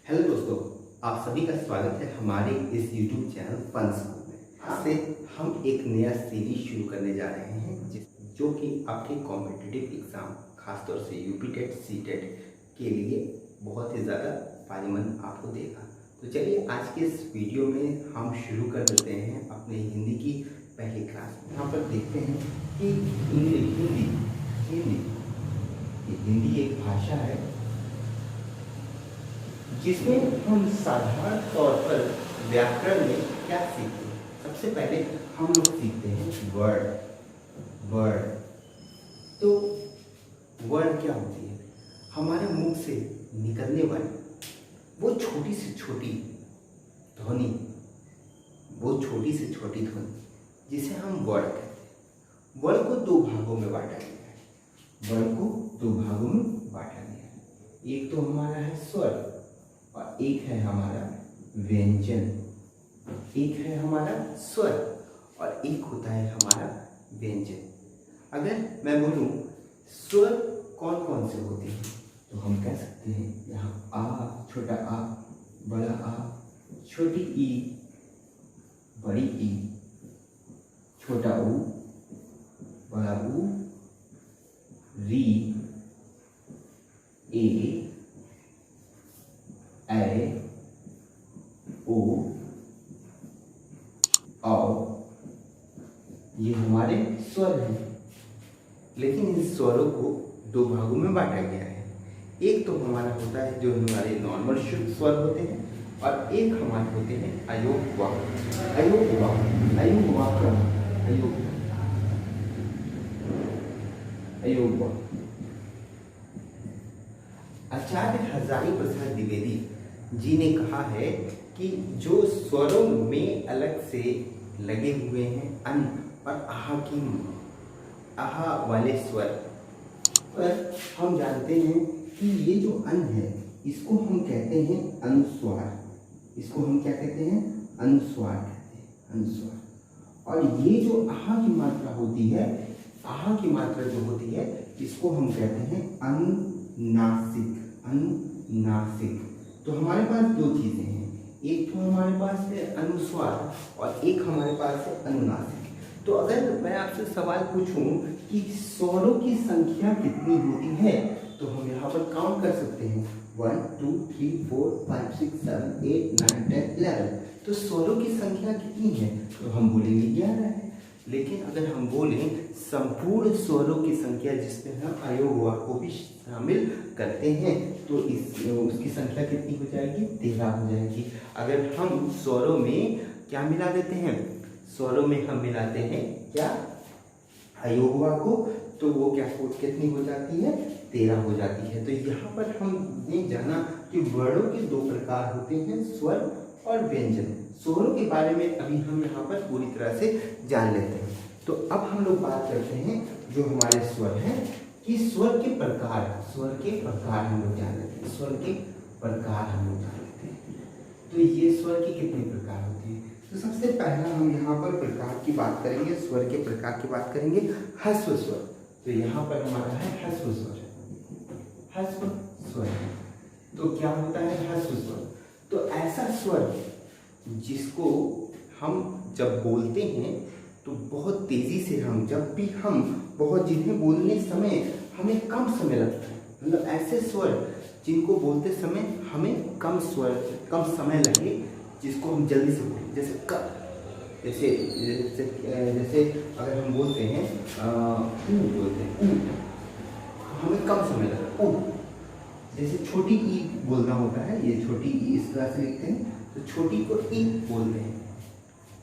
Hello दोस्तों, आप सभी का स्वागत है हमारे इस YouTube चैनल फन स्कूल में। आज से हम एक नया सीरीज शुरू करने जा रहे हैं जो कि आपके कॉम्पिटिटिव एग्जाम, खासतौर से यूपी टेट, सी टेट के लिए बहुत ही ज़्यादा फायदेमंद आपको देगा। तो चलिए आज के इस वीडियो में हम शुरू कर देते हैं अपने हिंदी की पहली क्लास। यहाँ पर देखते हैं कि हिंदी एक भाषा है जिसमें हम साधारण तौर पर व्याकरण में क्या सीखते हैं। सबसे पहले हम लोग सीखते हैं वर्ड। तो वर्ड क्या होती है? हमारे मुख से निकलने वाली वो छोटी से छोटी ध्वनि, जिसे हम वर्ड कहते हैं। वर्ड को दो भागों में बांटा गया है। एक तो हमारा है स्वर और एक है हमारा व्यंजन। एक है हमारा स्वर और एक होता है हमारा व्यंजन। अगर मैं बोलूं स्वर कौन कौन से होते हैं तो हम कह सकते हैं यहाँ आ, छोटा आ, बड़ा आ, छोटी ई, बड़ी ई, छोटा ऊ, बड़ा ऊ, री, ए, ओ, ये हमारे स्वर हैं। लेकिन इन स्वरों को दो भागों में बांटा गया है। एक तो हमारा होता है जो हमारे नॉर्मल शुद्ध स्वर होते हैं और एक हमारे होते हैं अयोग वाक्। आचार्य हजारी प्रसाद द्विवेदी जी ने कहा है कि जो स्वरों में अलग से लगे हुए हैं अन और आहा वाले स्वर, पर हम जानते हैं कि ये जो अन है इसको हम कहते हैं अनुस्वार। इसको हम क्या कहते हैं? अनुस्वार कहते हैं, अनुस्वार। और ये जो आहा की मात्रा होती है, आहा की मात्रा जो होती है इसको हम कहते हैं अनुनासिक। तो हमारे पास दो चीजें हैं, एक तो हमारे पास है अनुस्वार और एक हमारे पास है अनुनासिक। तो अगर मैं आपसे सवाल पूछूं कि स्वरों की संख्या कितनी होती है तो हम यहाँ पर काउंट कर सकते हैं 1 2 3 4 5 6 7 8 9 10 11। तो स्वरों की संख्या कितनी है तो हम बोलेंगे 11 है। लेकिन अगर हम बोलें संपूर्ण स्वरों की संख्या जिसमें हम अयोग वाक् को भी शामिल करते हैं तो उसकी संख्या कितनी हो जाएगी? 13 हो जाएगी। अगर हम स्वरों में क्या मिला देते हैं? स्वरों में हम मिलाते हैं क्या? अयोग वाक् को, तो वो क्या कितनी हो जाती है? 13 हो जाती है। तो यहाँ पर हमने जाना कि वर्णों के दो प्रकार होते हैं, स्वर और व्यंजन। स्वरों के बारे में अभी हम यहाँ पर पूरी तरह से जान लेते हैं। तो अब हम लोग बात करते हैं जो हमारे स्वर हैं कि स्वर के प्रकार हम लोग जान लेते हैं। तो ये स्वर के कितने प्रकार होते हैं? तो सबसे पहला हम यहाँ पर प्रकार की बात करेंगे, स्वर के प्रकार की बात करेंगे, ह्रस्व स्वर। तो यहाँ पर हमारा है ह्रस्व स्वर। तो क्या होता है ह्रस्व स्वर? तो ऐसा स्वर जिसको हम जब बोलते हैं तो बहुत तेजी से जिन्हें बोलने समय हमें कम समय लगता है, मतलब ऐसे स्वर जिनको बोलते समय हमें कम समय लगे, जिसको हम जल्दी से बोलें। जैसे अगर हम बोलते हैं हमें कम समय लगा ऊ। जैसे छोटी ई बोलना होता है, ये छोटी ई इस तरह से लिखते हैं तो छोटी को ई बोलते हैं।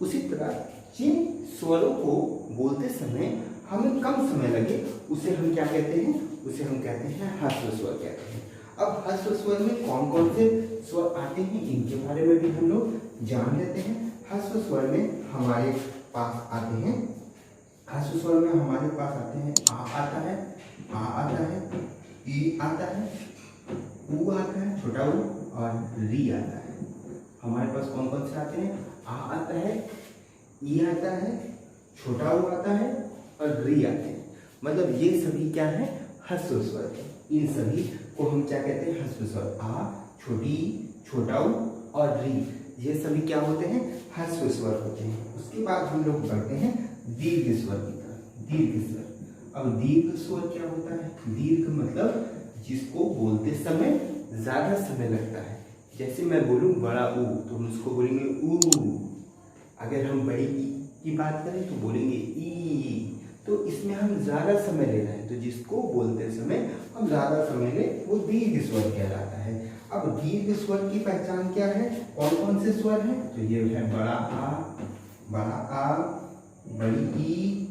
उसी तरह जिन स्वरों को बोलते समय हमें कम समय लगे उसे हम क्या कहते हैं? उसे हम कहते हैं ह्रस्व स्वर कहते हैं। अब ह्रस्व स्वर में कौन कौन से स्वर आते हैं इनके बारे में भी हम लोग जान लेते हैं। ह्रस्व स्वर में हमारे पास आते हैं आ आता है, ई आता है, ऊ आता है, छोटा ऊ, और री आता है। हमारे पास कौन कौन से आते हैं? आ आता है, ई आता है, छोटा ऊ आता है और री आते हैं। मतलब ये सभी क्या है? ह्रस्व स्वर है। इन सभी को हम क्या कहते हैं? ह्रस्व स्वर। आ, छोटी छोटा ऊ और री, ये सभी क्या होते हैं, ह्रस्व स्वर होते हैं। उसके बाद हम लोग बढ़ते हैं दीर्घ स्वर की तरफ। दीर्घ स्वर, अब दीर्घ स्वर क्या होता है, दीर्घ मतलब जिसको बोलते समय ज्यादा समय लगता है। जैसे मैं बोलूं बड़ा ऊ तो हम उसको बोलेंगे ऊ, अगर हम बड़ी ई की बात करें तो बोलेंगे ई। तो इसमें हम ज्यादा समय ले रहे हैं, तो जिसको बोलते समय हम ज्यादा समय ले वो दीर्घ स्वर कहलाता है। अब दीर्घ स्वर की पहचान क्या है, कौन कौन से स्वर हैं, तो ये है बड़ा आ, बड़ी ई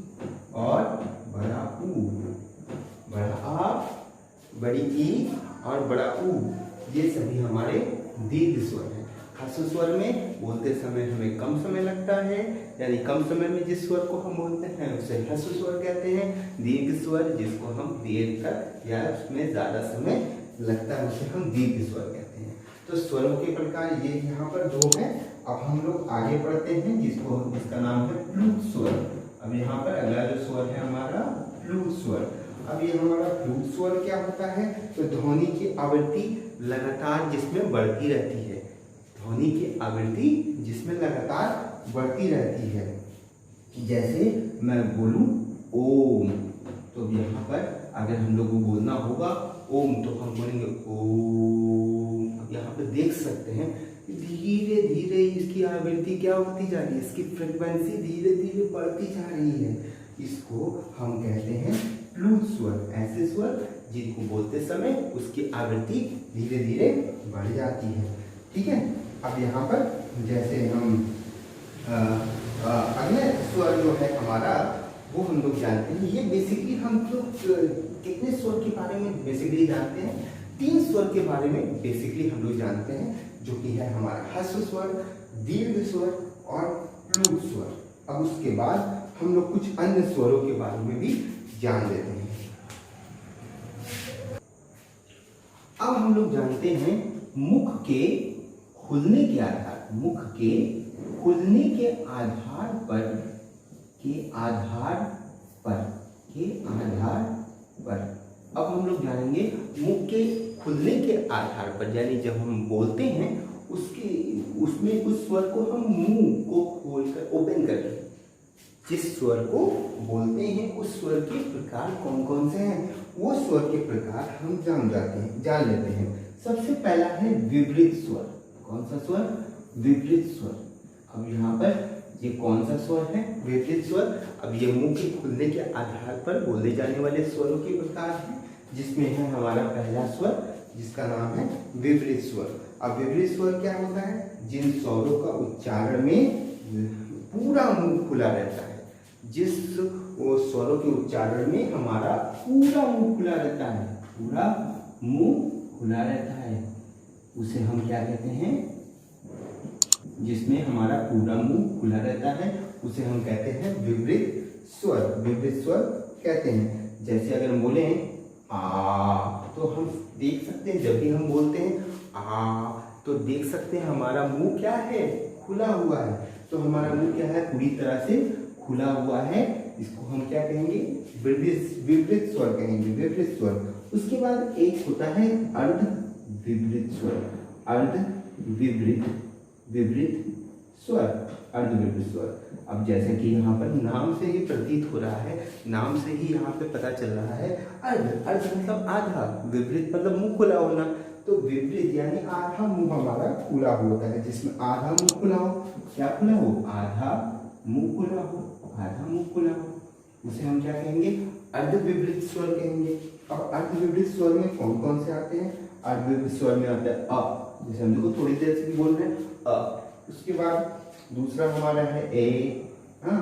और बड़ा ऊ। बड़ा आ, बड़ी ई और बड़ा ऊ, ये सभी हमारे दीर्घ स्वर हैं। ह्रस्व स्वर में बोलते समय हमें कम समय लगता है, यानी कम समय में जिस स्वर को हम बोलते हैं उसे ह्रस्व स्वर कहते हैं। दीर्घ स्वर जिसको हम देर तक या उसमें ज्यादा समय लगता है उसे हम दीर्घ स्वर कहते हैं। तो स्वरों के प्रकार ये यहाँ पर दो हैं। अब हम लोग आगे बढ़ते हैं जिसका नाम है प्लुत स्वर। अब यहाँ पर अगला जो स्वर है हमारा प्लुत स्वर। अब ये हमारा प्लुत स्वर क्या होता है, तो ध्वनि की आवृत्ति लगातार जिसमें बढ़ती रहती है, ध्वनि की आवृत्ति जिसमें लगातार बढ़ती रहती है। जैसे मैं बोलूं ओम, तो यहाँ पर अगर हम लोग को बोलना होगा ओम तो हम बोलेंगे ओम। अब यहाँ पर देख सकते हैं धीरे धीरे इसकी आवृत्ति क्या होती जा रही है, इसकी फ्रीक्वेंसी धीरे धीरे बढ़ती जा रही है। इसको हम कहते हैं प्लुत स्वर। ऐसे स्वर जिनको बोलते समय उसकी आवृत्ति धीरे धीरे बढ़ जाती है। ठीक है, अब यहाँ पर जैसे हम अगले स्वर जो है हमारा वो हम लोग जानते हैं। ये बेसिकली हम लोग कितने स्वर के बारे में बेसिकली जानते हैं, 3 स्वर के बारे में बेसिकली हम लोग जानते हैं, जो कि है हमारा ह्रस्व स्वर, दीर्घ स्वर और प्लुत स्वर। अब उसके बाद हम लोग कुछ अन्य स्वरों के बारे में भी जान लेते हैं। अब हम लोग जानते हैं मुख के खुलने के आधार, मुख के खुलने के आधार पर अब हम लोग जानेंगे मुख के खुलने के आधार पर, यानी जब हम बोलते हैं उसमें उस स्वर को हम मुंह को खोलकर ओपन करके जिस स्वर को बोलते हैं उस स्वर के प्रकार कौन कौन से हैं, वो स्वर के प्रकार हम जान लेते हैं। सबसे पहला है विपरीत स्वर। कौन सा स्वर, विपरीत स्वर। अब यहाँ पर ये कौन सा स्वर है, विपरीत स्वर। अब ये मुंह के खुलने के आधार पर बोले जाने वाले स्वरों के प्रकार हैं, जिसमें है हमारा पहला स्वर जिसका नाम है विपरीत स्वर। अब विपरीत स्वर क्या होता है, जिन स्वरों का उच्चारण में पूरा मुंह खुला रहता है, जिस स्वरों के उच्चारण में हमारा पूरा मुंह खुला रहता है, पूरा मुंह खुला रहता है, उसे हम क्या कहते हैं, जिसमें हमारा पूरा मुंह खुला रहता है उसे हम कहते हैं विपरीत स्वर। विपरीत स्वर कहते हैं। जैसे अगर हम बोले आ, तो हम देख सकते हैं जब भी हम बोलते हैं आ तो देख सकते हैं हमारा मुंह क्या है, खुला हुआ है। तो हमारा मुंह क्या है, पूरी तरह से खुला हुआ है। इसको हम क्या कहेंगे, विपरीत स्वर कहेंगे, विपरीत स्वर। उसके बाद एक होता है अर्ध विपरीत स्वर, अर्ध विपरीत स्वर, अर्ध विपरीत स्वर। अब जैसे कि यहाँ पर नाम से ही प्रतीत हो रहा है, नाम से ही यहाँ पे पता चल रहा है अर्ध मतलब आधा, विपरीत मतलब मुंह खुला होना। तो विपरीत यानी आधा मुंह हमारा खुला होता है, जिसमें आधा मुंह खुला हो, क्या खुला हो, आधा मुंह खुला हो, आधा मुंह खुला हो, उसे हम क्या कहेंगे, अर्ध विपरीत स्वर कहेंगे। अब अर्ध विपरीत स्वर में कौन कौन से आते हैं, अर्ध विपरीत स्वर में आता है अ, जैसे हम देखो थोड़ी देर से भी बोल रहे हैं अ। उसके बाद दूसरा हमारा है ए, हाँ,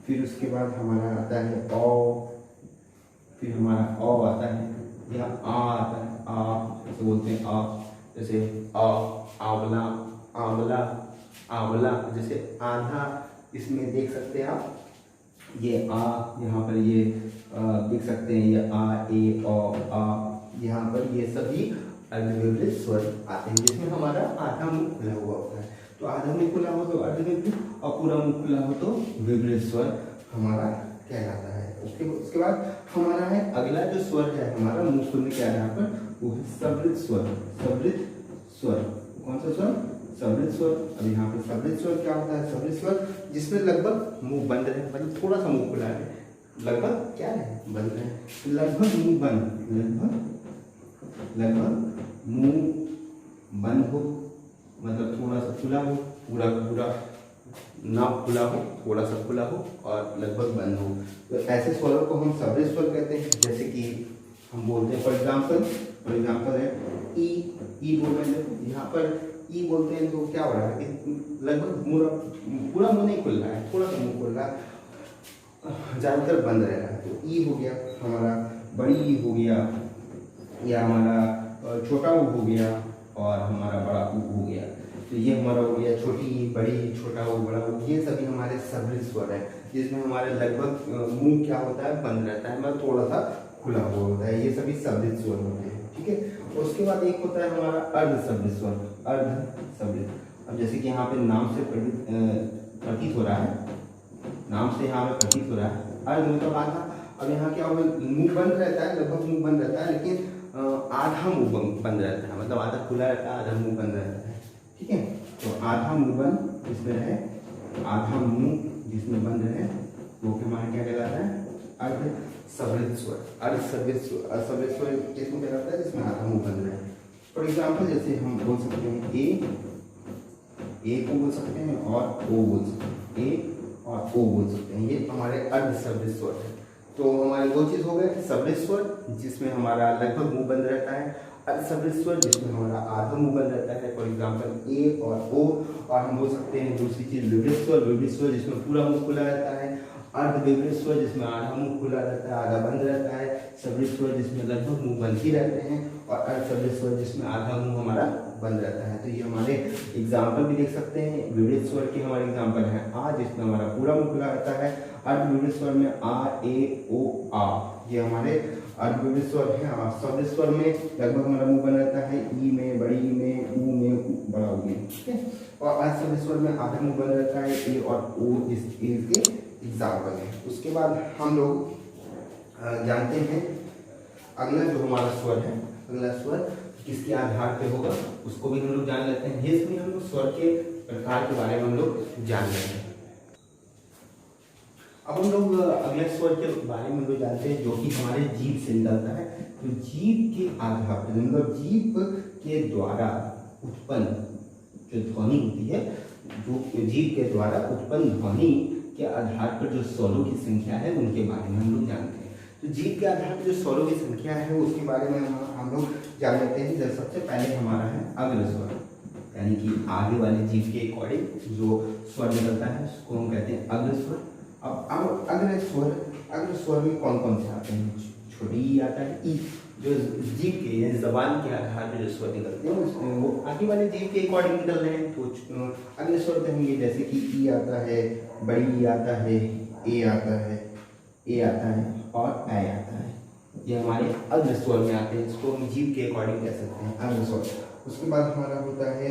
फिर उसके बाद हमारा आता है ओ, फिर हमारा ओ आता है, यहाँ आ आता है, आ जैसे बोलते हैं आ, जैसे आ, आंवला, आंवला, आंवला, जैसे आधा। इसमें देख सकते हैं आप ये आ, यहाँ पर ये देख सकते हैं ये आ, ए, ओ, आ, यहाँ पर ये सभी अर्धविपरीत स्वर आते हैं, जिसमें हमारा आधा मुंह खुला हुआ होता है। तो आधा मुंह खुला हो तो अर्धविपरीत और पूरा मुंह खुला हो तो विपरीत स्वर हमारा कहलाता है। उसके बाद हमारा है अगला जो स्वर है हमारा मुंह खुलने के आधार पर, वो है सवृत स्वर। सवृत स्वर कौन सा स्वर? सम्मिलित स्वर। अब यहाँ पे सम्मिलित स्वर क्या होता है? सम्मिलित स्वर जिसमें लगभग मुंह बंद है, मतलब थोड़ा सा मुंह खुला है, लगभग क्या है? बंद है, लगभग मुंह बंद, लगभग मुंह बंद हो, मतलब थोड़ा सा खुला हो, पूरा पूरा ना खुला हो, थोड़ा सा खुला हो और लगभग बंद हो। तो ऐसे स्वरों को हम सम्मिलित स्वर कहते हैं। जैसे कि हम बोलते हैं फॉर एग्जाम्पल है ई बोल रहे हैं, यहाँ पर ई बोलते हैं तो क्या हो रहा है कि लगभग पूरा मुंह नहीं खुल रहा है, थोड़ा सा मुंह खुल रहा है, ज़्यादातर बंद रह रहा है। तो ई हो गया हमारा, बड़ी ई हो गया, या हमारा छोटा ऊ हो गया और हमारा बड़ा ऊ हो गया। तो ये हमारा हो गया छोटी ई, बड़ी ई, छोटा ऊ, बड़ा ऊ, ये सभी हमारे सम्मिलित स्वर है, जिसमें हमारे लगभग मुंह क्या होता है? बंद रहता है, मतलब थोड़ा सा खुला हुआ होता है। ये सभी सम्मिलित स्वर होते हैं, ठीक है। उसके बाद एक होता है हमारा अर्ध सम्मिलित स्वर, अर्ध सम्मिलित। अब जैसे कि यहाँ पे नाम से प्रतीत हो रहा है, नाम से यहाँ पे प्रतीत हो रहा है अर्ध मतलब आधा। अब यहाँ क्या होगा? मुंह बंद रहता है, लगभग मुंह बंद रहता है, लेकिन आधा मुंह बंद रहता है, मतलब आधा खुला रहता है, आधा मुंह बंद रहता है, ठीक है। तो आधा मुंह बंद जिसमें रहे, आधा मुंह जिसमें बंद रहे, वो हमारा क्या कहलाता है? अर्ध सम्मिलित स्वर। अर्ध सम्मिलित स्वर किसमें कहलाता है? जिसमें आधा मुंह बंद रहे। फॉर एग्जाम्पल जैसे हम बोल सकते हैं ए को बोल सकते हैं और ओ बोल सकते हैं, ए और ओ बोल सकते हैं, ये हमारे अर्ध सम्मिलित स्वर है। तो हमारे दो चीज़ हो गए, सम्मिलित स्वर जिसमें हमारा लगभग मुंह बंद रहता है, अर्ध सम्मिलित स्वर जिसमें हमारा आधा मुंह बंद रहता है, फॉर एग्जाम्पल ए और ओ। और हम बोल सकते हैं दूसरी चीज़ विपरीत स्वर जिसमें पूरा मुंह खुला रहता है, अर्ध विपरीत स्वर जिसमें आधा मुंह खुला रहता है, आधा बंद रहता है, सम्मिलित स्वर जिसमें लगभग मुंह बंद ही रहते हैं, और अर्ध सम्मिलित स्वर जिसमें आधा मुंह हमारा बंद रहता है। तो ये हमारे एग्जाम्पल भी देख सकते हैं। विपरीत स्वर के हमारे एग्जाम्पल हैं आ, जिसमें हमारा पूरा मुंह खुला रहता है, अर्ध विपरीत स्वर में आ, ए, ओ, आ, ये हमारे अर्ध विपरीत स्वर हैं। और सम्मिलित स्वर में लगभग हमारा मुंह बंद रहता है, ई में, बड़ी ई में, ऊ में, बड़ा ऊ में, ठीक है। और अर्ध सम्मिलित स्वर में आधा मुंह बंद रहता है, ए और ओ इसके एग्जाम्पल है। उसके बाद हम लोग जानते हैं अगला जो हमारा स्वर है, अगला स्वर किसके आधार पे होगा उसको भी हम लोग जान लेते हैं। ये सभी हम लोग स्वर के प्रकार के बारे में हम लोग जान लेते हैं। अब हम लोग अगले स्वर के बारे में हम लोग जानते हैं जो कि हमारे जीभ से निकलता है। तो जीभ के आधार पर, मतलब जीभ के द्वारा उत्पन्न जो ध्वनि होती है, जो जीभ के द्वारा उत्पन्न ध्वनि के आधार पर जो स्वरों की संख्या है उनके बारे में हम लोग जानते हैं। तो जीभ के आधार पर जो स्वरों की संख्या है उसके बारे में हम लोग जान लेते हैं। जब सबसे पहले हमारा है अग्र स्वर, यानी कि आगे वाले जीभ के अकॉर्डिंग जो स्वर निकलता है उसको हम कहते हैं अग्र स्वर। अब अग्र स्वर में कौन कौन से आते हैं? छोटी ई आता है, ई जो जीभ के यानी जबान के आधार पर जो स्वर निकलते हैं वो आगे वाले जीभ के अकॉर्डिंग निकल रहे हैं, तो अगले स्वर कहेंगे। जैसे कि ई आता है, बड़ी ई आता है, ए आता है, और ऐ आता है, ये हमारे अग्र स्वर में आते हैं। इसको हम जीभ के अकॉर्डिंग कह सकते हैं अग्र स्वर। उसके बाद हमारा होता है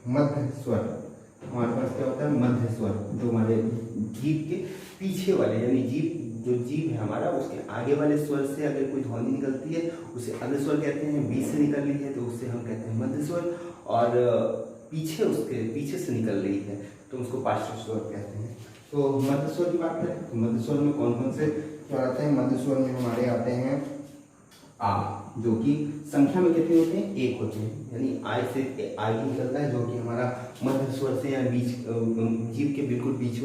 मध्य स्वर। हमारे पास क्या होता है? मध्य स्वर, जो हमारे जीभ के पीछे वाले, यानी जीभ है हमारा, उसके आगे वाले स्वर से अगर कोई ध्वनि निकलती है उसे अग्र स्वर कहते हैं। बीच से निकल रही है तो उससे हम कहते हैं मध्य स्वर, और उसके पीछे से निकल रही है तो उसको पार्श्व स्वर कहते हैं। तो मध्य स्वर की बात करें तो मध्य स्वर में कौन कौन से स्वर आते हैं? मध्य स्वर में हमारे आते हैं आ, जो कि संख्या में कितने होते हैं? एक होते हैं, यानी आई से आगे निकलता है, जो कि हमारा मध्य स्वर से या जीभ के बिल्कुल बीच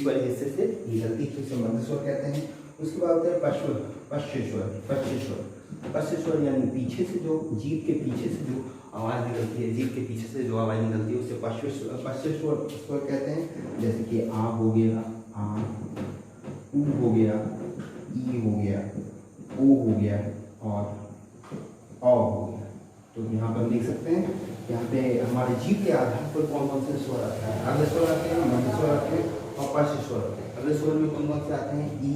वाले हिस्से से निकलती है, तो इसे मध्य स्वर कहते हैं। उसके बाद होता है पश्च स्वर, यानी पीछे से जो जीभ के पीछे से जो आवाज़ निकलती है, जीभ के पीछे से जो आवाज़ निकलती है उसे पश्च स्वर कहते हैं। जैसे कि आ हो गया, आ, ऊ हो गया, ई हो गया, ओ हो गया और औ हो गया। तो यहाँ पर देख सकते हैं, यहाँ पे हमारे जीभ के आधार पर कौन कौन से स्वर आता है? अग्र स्वर आते हैं, मध्य स्वर आते हैं और पश्च स्वर आते हैं। अग्र स्वर में कौन कौन से आते हैं? ई,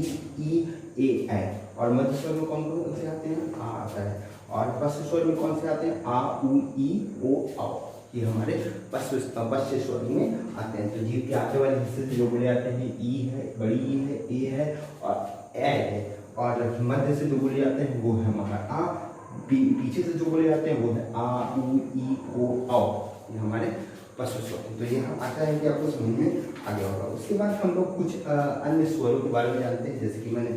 ए, ऐ। और मध्य स्वर में कौन कौन से आते हैं? आ आता है। और पश्च स्वर में कौन से आते हैं? आ, ऊ, ई, ओ, औ। ये हमारे पश्च स्वर में आते हैं। तो जीभ के आगे वाले हिस्से से जो बोले आते हैं, ई है, बड़ी ई है, ए है और ऐ है। और मध्य से जो बोले जाते हैं वो है हमारा आ, पीछे से जो बोले जाते हैं वो है आ, उ, ई, ओ, औ। ये हमारे पशु स्वर हैं। तो ये हम आता है कि आपको समझ में आ गया होगा। उसके बाद हम लोग कुछ अन्य स्वरों के बारे में जानते हैं, जैसे कि मैंने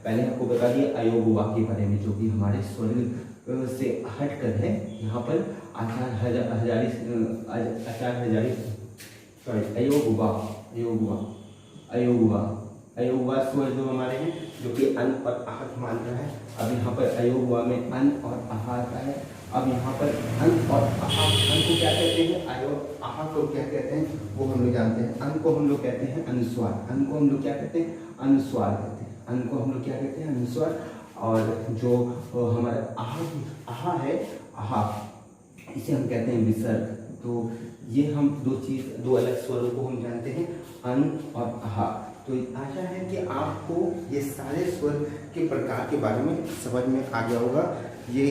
पहले आपको बता दिया अयोग वा के बारे में, जो कि हमारे स्वर से हटकर है। यहाँ पर आचार्य हजारी सॉरी अयोगवा स्वर जो हमारे हैं, जो कि अन और आह की मात्रा है। अब यहाँ पर अयोगवा में अन और आह आता है। अब यहाँ पर अन और आह, अन को क्या कहते हैं, अयो आह को क्या कहते हैं वो हम लोग जानते हैं। अन को हम लोग कहते हैं अनुस्वार, अन को हम लोग क्या कहते हैं, अनुस्वार कहते हैं। अन को हम लोग क्या कहते हैं, अनुस्वार। और जो हमारा आह है, आह इसे हम कहते हैं विसर्ग। तो ये हम दो अलग स्वरों को हम जानते हैं, अन और आह। तो आशा है कि आपको ये सारे स्वर के प्रकार के बारे में समझ में आ गया होगा। ये